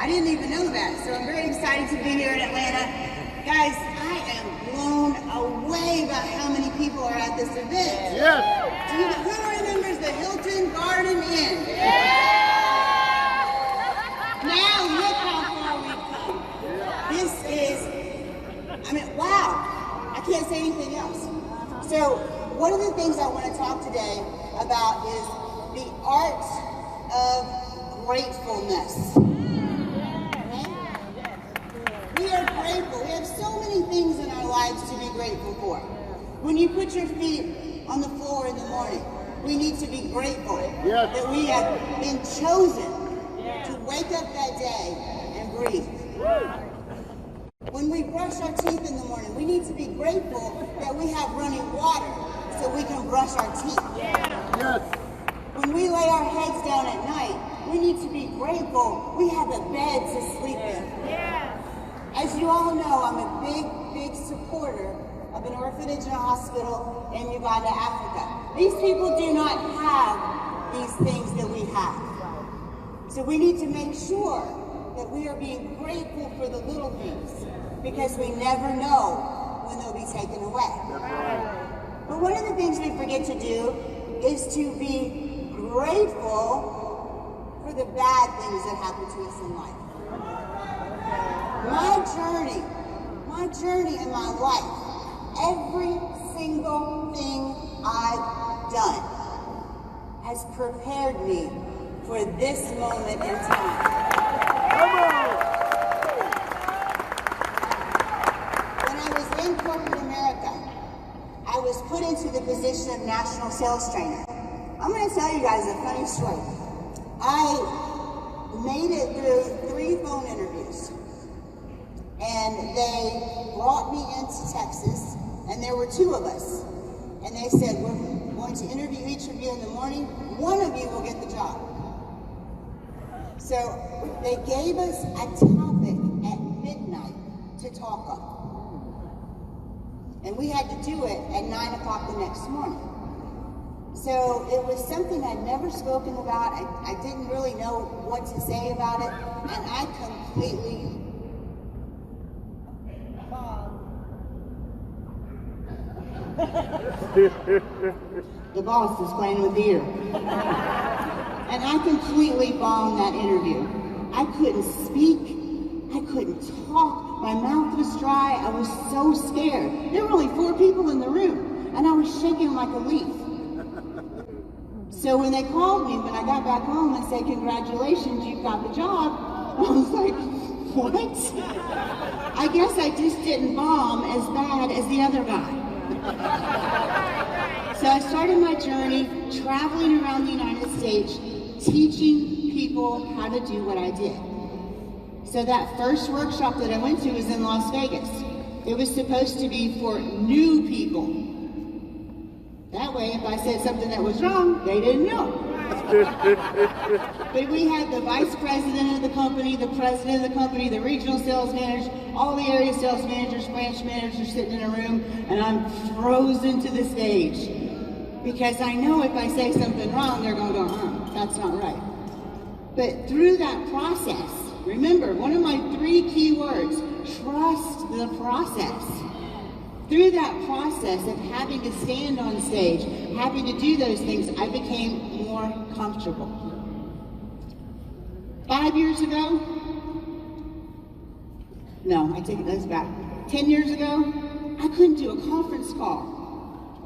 I didn't even know that, so I'm very excited to be here in Atlanta. Guys, I am blown away by how many people are at this event. Yes. Who remembers the Hilton Garden Inn? Now look how far we've come. This is, I mean, wow. I can't say anything else. So one of the things I want to talk today about is the art of gratefulness. We are grateful. We have so many things in our lives to be grateful for. When you put your feet on the floor in the morning, we need to be grateful that we have been chosen to wake up that day and breathe. When we brush our teeth in the morning, we need to be grateful that we have running water so we can brush our teeth. Yes. When we lay our heads down at night, we need to be grateful we have a bed to sleep in. As you all know, I'm a big supporter of an orphanage and a hospital in Uganda, Africa. These people do not have these things that we have. So we need to make sure that we are being grateful for the little things, because we never know when they'll be taken away. But one of the things we forget to do is to be grateful for the bad things that happen to us in life. My journey in my life, every single thing I've done has prepared me for this moment in time. When I was in corporate America, I was put into the position of national sales trainer. I'm going to tell you guys a funny story. I made it through 3 phone interviews, and they brought me into Texas, and there were 2 of us, and they said, we're going to interview each of you in the morning. One of you will get the job. So they gave us a topic at midnight to talk on, and we had to do it at 9 o'clock the next morning. So it was something I'd never spoken about. I didn't really know what to say about it, and I completely the boss is playing with the ear. And I completely bombed that interview. I couldn't speak. I couldn't talk. My mouth was dry. I was so scared. There were only 4 people in the room, and I was shaking like a leaf. So when they called me, when I got back home and said, congratulations, you've got the job, I was like, what? I guess I just didn't bomb as bad as the other guy. So I started my journey traveling around the United States, teaching people how to do what I did. So that first workshop that I went to was in Las Vegas. It was supposed to be for new people. That way, if I said something that was wrong, they didn't know. But we had the vice president of the company, the president of the company, the regional sales managers, all the area sales managers, branch managers sitting in a room, and I'm frozen to the stage. Because I know if I say something wrong, they're going to go, that's not right. But through that process, remember, one of my 3 key words, trust the process. Through that process of having to stand on stage, having to do those things, I became more comfortable. 5 years ago, no, I take those back. 10 years ago, I couldn't do a conference call.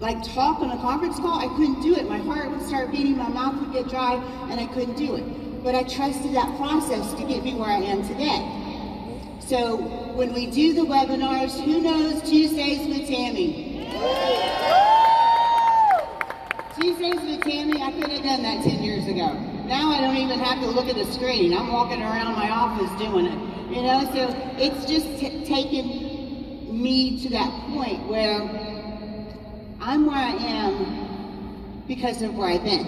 Like talk on a conference call, I couldn't do it. My heart would start beating, my mouth would get dry, and I couldn't do it. But I trusted that process to get me where I am today. So when we do the webinars, who knows Tuesdays with Tammy? Tuesdays with Tammy, I could have done that 10 years ago. Now I don't even have to look at the screen. I'm walking around my office doing it. You know, so it's just taken me to that point where I'm where I am because of where I've been.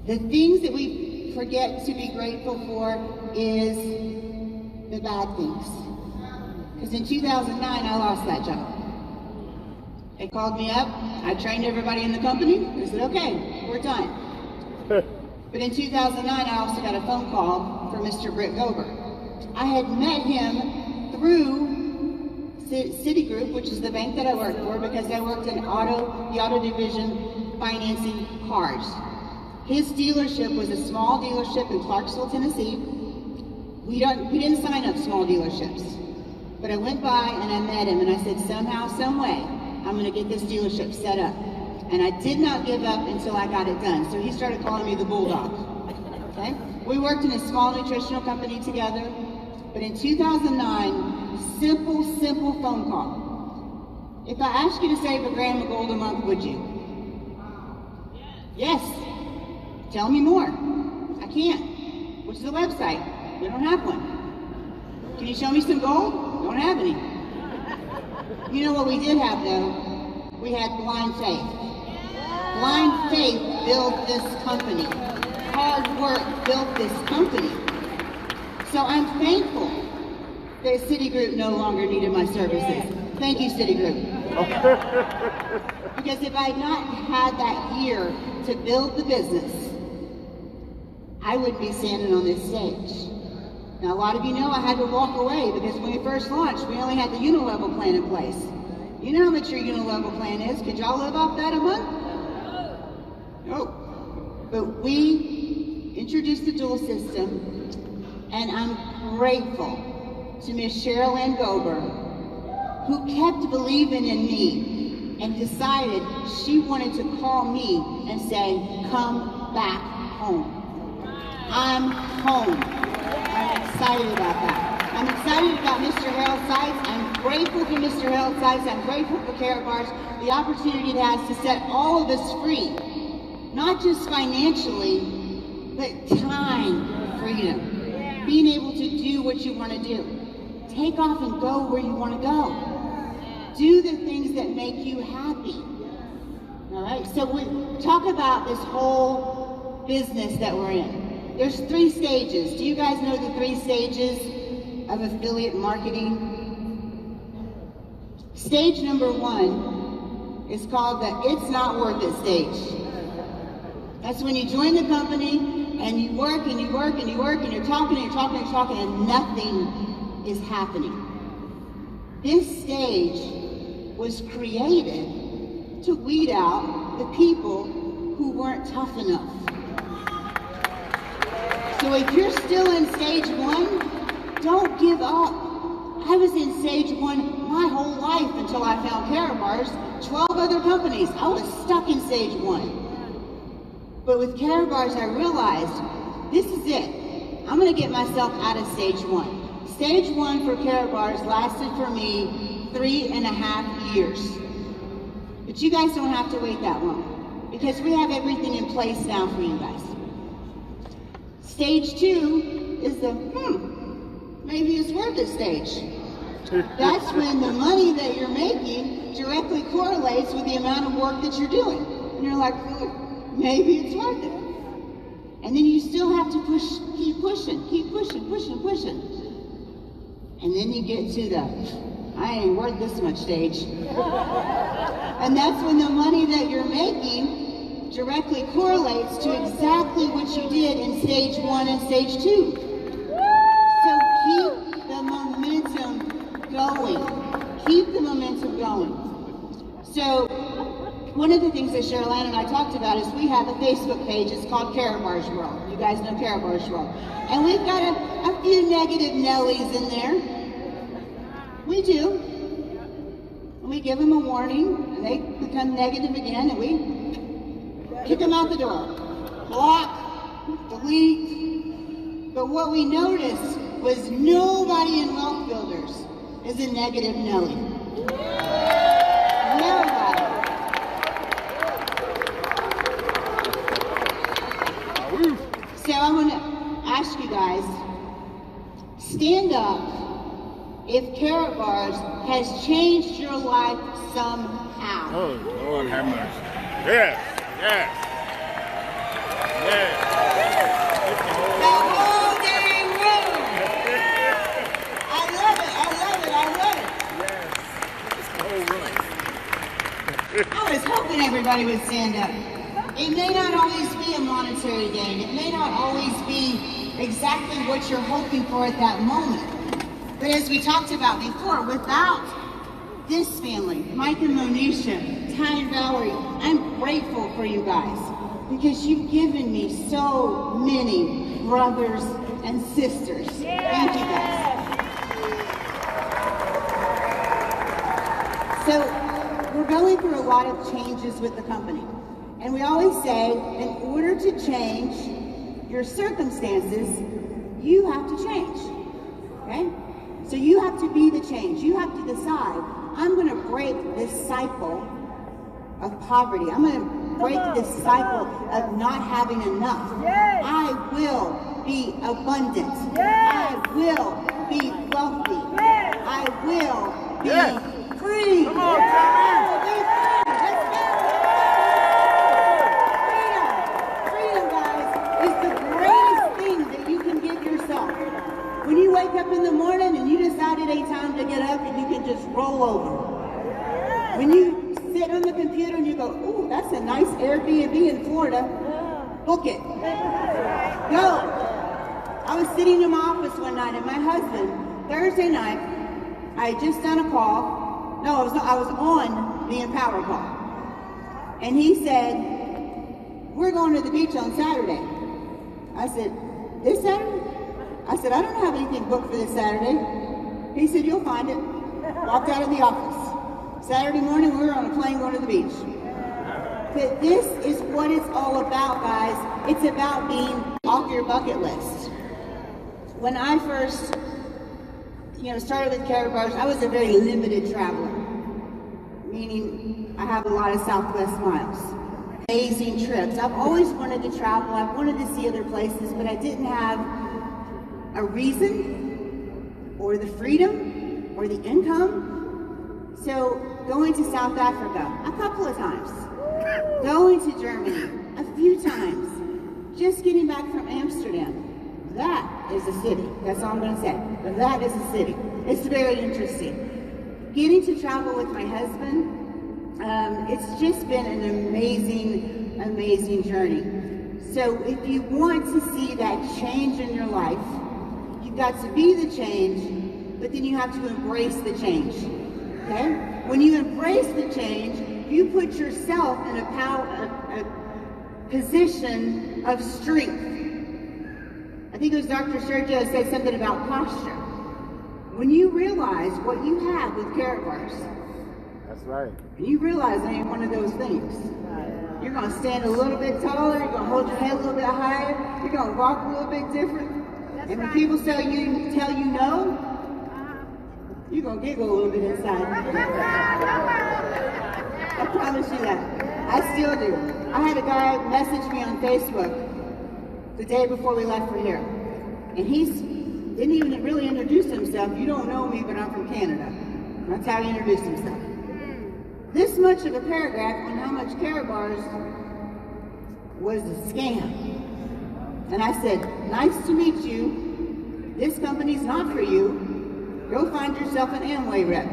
The things that we forget to be grateful for is the bad things. Because in 2009, I lost that job. They called me up. I trained everybody in the company. I said, okay, we're done. But in 2009, I also got a phone call from Mr. Britt Gober. I had met him through Citigroup, which is the bank that I worked for, because I worked in the auto division financing cars. His dealership was a small dealership in Clarksville, Tennessee. We didn't sign up small dealerships. But I went by and I met him and I said, somehow, some way, I'm gonna get this dealership set up. And I did not give up until I got it done. So he started calling me the Bulldog, okay? We worked in a small nutritional company together, but in 2009, simple phone call. If I asked you to save $1 gram of gold a month, would you? Yes. Tell me more. I can't. What's the website? We don't have one. Can you show me some gold? Don't have any. You know what we did have though? We had blind faith. Blind faith built this company. Hard work built this company. So I'm thankful that Citigroup no longer needed my services. Thank you, Citigroup. Because if I had not had that year to build the business, I wouldn't be standing on this stage. Now, a lot of you know I had to walk away because when we first launched, we only had the unilevel plan in place. You know how much your unilevel plan is. Could y'all live off that a month? No. But we introduced the dual system, and I'm grateful to Miss Cheryl Ann Gober, who kept believing in me and decided she wanted to call me and say, come back home. I'm home. I'm excited about that. I'm excited about Mr. Harold Sykes. I'm grateful for Mr. Harold Sykes. I'm grateful for Karatbars, the opportunity it has to set all of us free. Not just financially, but time freedom. Being able to do what you want to do. Take off and go where you want to go. Do the things that make you happy. All right, so we talk about this whole business that we're in. There's 3 stages. Do you guys know the 3 stages of affiliate marketing? Stage number 1 is called the it's not worth it stage. That's when you join the company and you work and you work and you work and you're talking and you're talking and you're talking and nothing is happening. This stage was created to weed out the people who weren't tough enough. So if you're still in stage 1, don't give up. I was in stage 1 my whole life until I found Karatbars, 12 other companies. I was stuck in stage 1. But with Karatbars, I realized this is it. I'm gonna get myself out of stage 1. Stage 1 for Karatbars lasted for me 3.5 years. But you guys don't have to wait that long because we have everything in place now for you guys. Stage 2 is the, maybe it's worth it stage. That's when the money that you're making directly correlates with the amount of work that you're doing. And you're like, maybe it's worth it. And then you still have to keep pushing. And then you get to the, I ain't worth this much stage. And that's when the money that you're making directly correlates to exactly what you did in stage 1 and stage 2. So keep the momentum going. Keep the momentum going. So one of the things that Cheryl Ann and I talked about is we have a Facebook page. It's called Karatbars World. You guys know Karatbars World. And we've got a few negative Nellies in there. We do. And we give them a warning, and they become negative again, and we kick them out the door. Block, delete. But what we noticed was nobody in Wealth Builders is a negative Nelly. Nobody. So I want to ask you guys, stand up if Karatbars has changed your life somehow. Oh, Lord have mercy. Yes. Yes. Yes. The whole dang room. I love it. Yes. It's the whole room. I was hoping everybody would stand up. It may not always be a monetary gain. It may not always be exactly what you're hoping for at that moment. But as we talked about before, without this family, Mike and Monisha, Ty and Valerie, I'm grateful for you guys because you've given me so many brothers and sisters. Thank you guys. So we're going through a lot of changes with the company. And we always say, in order to change your circumstances, you have to change, okay? So you have to be the change. You have to decide, I'm gonna break this cycle of poverty. I'm gonna break this cycle of not having enough. Yes. I will be abundant. Yes. I will be wealthy. Yes. I will be Yes. free. Come on, Tammy. I will be free. Let's go. Freedom, guys, is the greatest thing that you can give yourself. When you wake up in the morning and you decide it ain't time to get up and you can just roll over. When you sit on the computer and you go, ooh, that's a nice Airbnb in Florida, book it. Go. I was sitting in my office one night and my husband, Thursday night, I had just done a call. No, I was on the Empower call. And he said, we're going to the beach on Saturday. I said, this Saturday? I said, I don't have anything booked for this Saturday. He said, you'll find it. Walked out of the office. Saturday morning, we were on a plane going to the beach. But this is what it's all about, guys. It's about being off your bucket list. When I first, started with Carrot Bars, I was a very limited traveler. Meaning, I have a lot of Southwest miles. Amazing trips. I've always wanted to travel. I've wanted to see other places, but I didn't have a reason or the freedom or the income. So going to South Africa a couple of times, going to Germany a few times, just getting back from Amsterdam. That is a city. That's all I'm going to say. That is a city. It's very interesting. Getting to travel with my husband, it's just been an amazing, amazing journey. So if you want to see that change in your life, you've got to be the change, but then you have to embrace the change, okay? When you embrace the change, you put yourself in a position of strength. I think it was Dr. Sergio said something about posture. When you realize what you have with Carrot Bars, That's right. and you realize it ain't one of those things. You're going to stand a little bit taller, you're going to hold your head a little bit higher, you're going to walk a little bit different. And when people tell you no, you're going to giggle a little bit inside. I promise you that. I still do. I had a guy message me on Facebook the day before we left for here. And he didn't even really introduce himself. You don't know me, but I'm from Canada. That's how he introduced himself. This much of a paragraph on how much Carrot Bars was a scam. And I said, nice to meet you. This company's not for you. Go find yourself an Amway rep.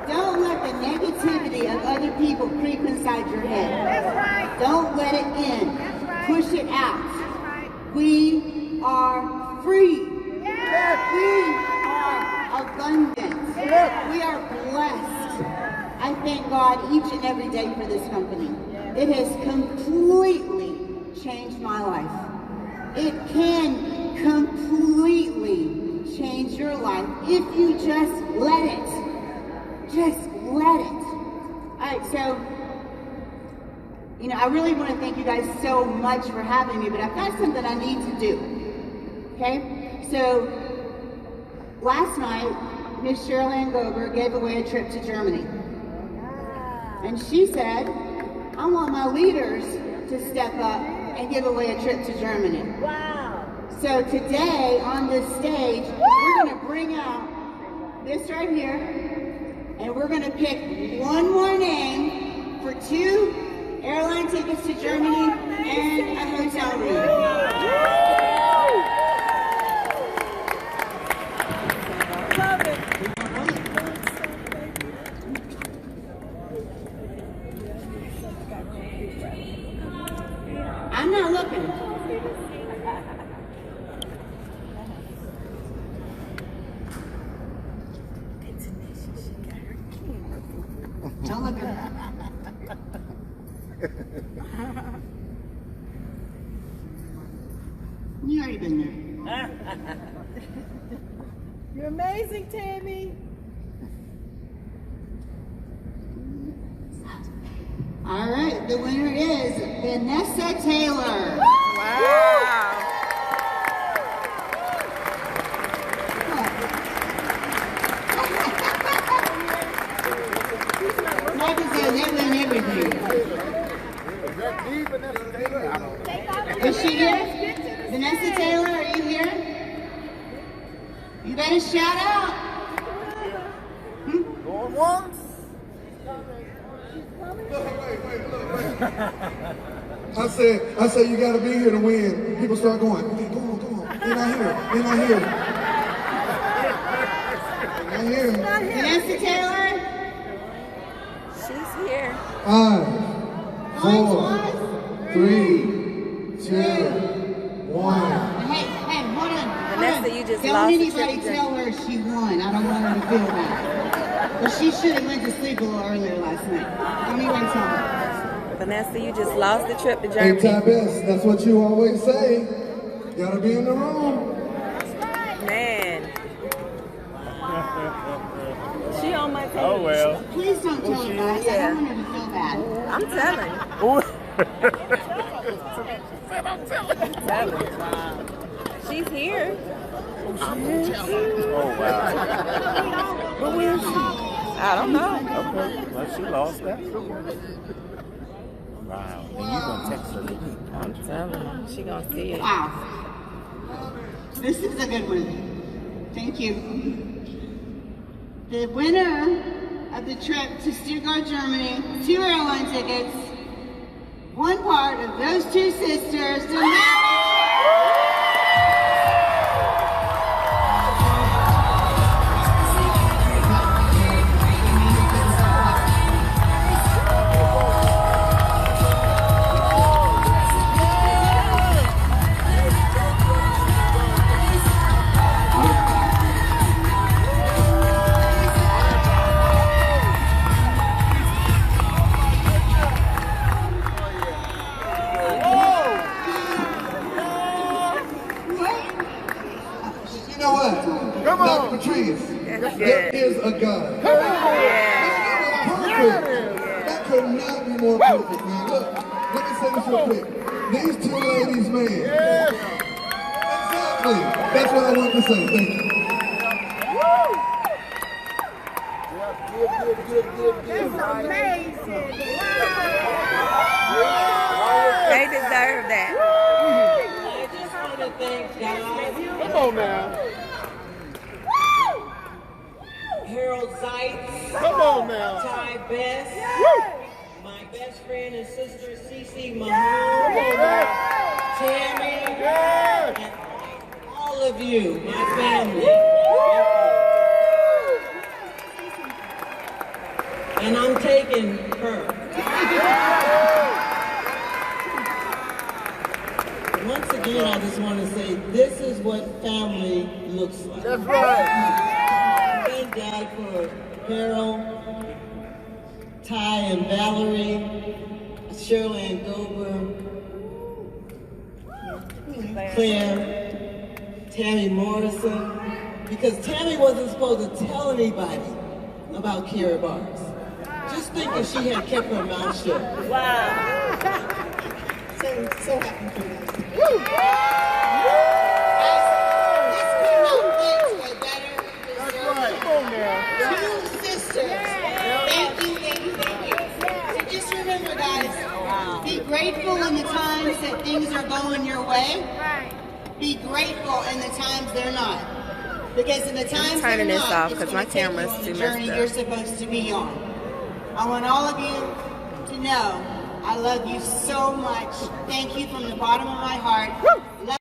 Don't let the negativity of other people creep inside your head. That's right. Don't let it in. That's right. Push it out. That's right. We are free. Yes. We are abundant. Yes. We are blessed. I thank God each and every day for this company. It has completely changed my life. It can completely change your life if you just let it. Just let it. All right, so, I really want to thank you guys so much for having me, but I've got something I need to do. Okay? So, last night, Miss Cheryl Ann Gober gave away a trip to Germany. And she said, I want my leaders to step up and give away a trip to Germany. Wow. So today, on this stage, we're going to bring out this right here, and we're going to pick one more name for 2 airline tickets to Germany and a hotel room. not looking. Don't look at her. You already been there. You're amazing, Tammy. All right, the winner is Vanessa Taylor. Wow. Like I said, they win everything. Is she here? Vanessa Taylor, are you here? You better shout out. Going once. I said you gotta be here to win. People start going, okay, come on. They're not here. Vanessa Taylor? She's here. 5, 4, 3, 2, 1. Hey, hold on. Vanessa, you just Don't lost the anybody trip. tell her she won. I don't want her to feel bad. But she should have went to sleep a little earlier last night. Don't even tell her. Vanessa, you just lost the trip to Hey, Germany. Ty Best, that's what you always say. Gotta be in the room. Man. She on my team. Oh well. Please don't tell her, guys. I don't want her to feel bad. I'm telling. I'm telling. She's here. Oh wow. But where is she? I don't know. Okay. Well, she lost that. Wow. And you gonna text her? I'm telling her. She gonna see it. Wow. This is a good one. Thank you. The winner of the trip to Stuttgart, Germany, 2 airline tickets, one part of those 2 sisters to You know what? Come on. Dr. Patrice, That's there good. is a God. Yeah. Perfect. That could not be more perfect, man. Look, let me say this real quick. These 2 ladies, man. Exactly. That's what I wanted to say. Thank you. They deserve that. I just want to thank God, Come on now. Harold Zeitz, Come on now. Ty Best, my best friend and sister Cece Come on Mahmoud, now. Tammy, Yes. and all of you, my family. And I'm taking her. Once again, I just want to say this is what family looks like. That's right. Thank God for Harold, Ty and Valerie, Shirley and Goldberg, Claire, Tammy Morrison, because Tammy wasn't supposed to tell anybody about Kira Bars. Just think if she had kept her mouth shut. Wow. So happy for that. This could not lead to a better result. Come on now. 2 sisters. Thank you. So just remember, guys, be grateful in the times that things are going your way. Be grateful in the times they're not. Because in the times they're turning this not, off it's 'cause gonna my take you camera's on the too journey messed up. you're supposed to be on. I want all of you to know I love you so much. Thank you from the bottom of my heart.